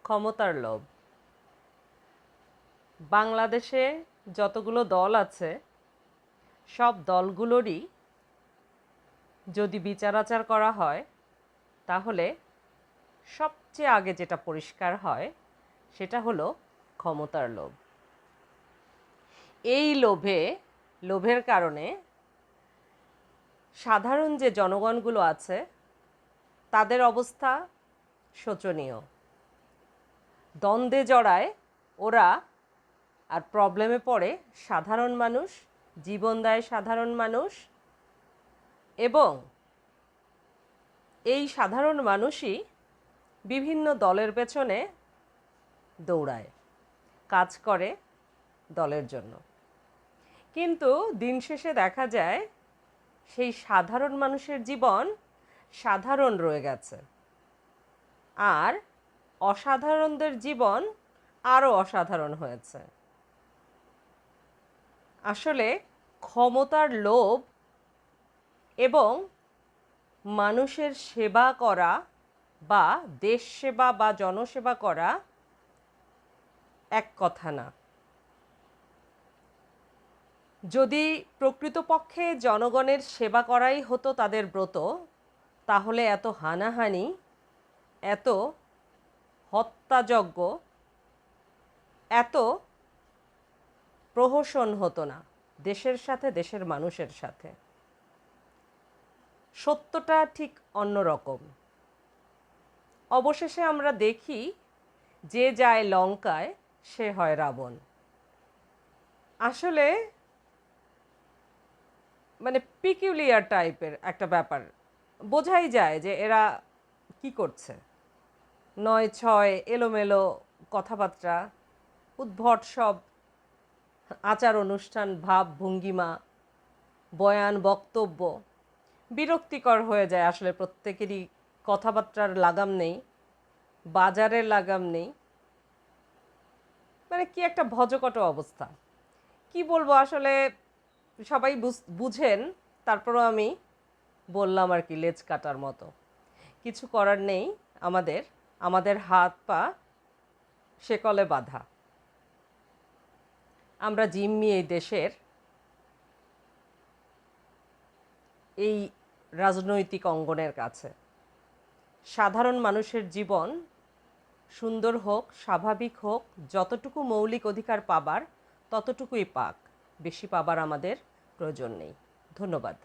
ক্ষমতার লোভ। বাংলাদেশে যতগুলো দল আছে সব দলগুলোরই যদি বিচার আচার করা হয় তাহলে সবচেয়ে আগে যেটা পরিষ্কার হয় সেটা হলো ক্ষমতার লোভ। এই লোভের কারণে সাধারণ যে জনগণগুলো আছে তাদের অবস্থা শোচনীয়। দ্বন্দ্বে জড়ায় ওরা আর প্রবলেমে পড়ে সাধারণ মানুষ, জীবন দেয় সাধারণ মানুষ, এবং এই সাধারণ মানুষই বিভিন্ন দলের পেছনে দৌড়ায়, কাজ করে দলের জন্য। কিন্তু দিন শেষে দেখা যায় সেই সাধারণ মানুষের জীবন সাধারণ রয়ে গেছে, আর অসাধারণদের জীবন আরও অসাধারণ হয়েছে। আসলে ক্ষমতার লোভ এবং মানুষের সেবা করা বা দেশ সেবা বা জনসেবা করা এক কথা না। যদি প্রকৃতপক্ষে জনগণের সেবা করাই হতো তাদের ব্রত, তাহলে এত হানাহানি, এত হত্যাযজ্ঞ, এত প্রহসন হতো না দেশের সাথে, দেশের মানুষের সাথে। সত্যটা ঠিক অন্যরকম। অবশেষে আমরা দেখি যে যায় লঙ্কায় সে হয় রাবণ। আসলে মানে পিকিউলিয়ার টাইপের একটা ব্যাপার। বোঝাই যায় যে এরা কি করছে। ৯-৬ এলোমেলো কথাবার্তা, উদ্ভট সব আচার অনুষ্ঠান, ভাব ভঙ্গিমা, বয়ান, বক্তব্য বিরক্তিকর হয়ে যায়। আসলে প্রত্যেকেরই কথাবার্তার লাগাম নেই, বাজারের লাগাম নেই, মানে কি একটা ভজকট অবস্থা। কি বলবো আসলে, সবাই বুঝেন, তারপরও আমি বললাম আর কি, লেজ কাটার মতো। কিছু করার নেই, আমাদের হাত পা শেকলে বাঁধা। আমরা জিম্মি এই দেশের, এই রাজনৈতিক অঙ্গনের কাছে। সাধারণ মানুষের জীবন সুন্দর হোক, স্বাভাবিক হোক, যতটুকু মৌলিক অধিকার পাবার ততটুকুই পাক, বেশি পাবার আমাদের প্রয়োজন নেই। ধন্যবাদ।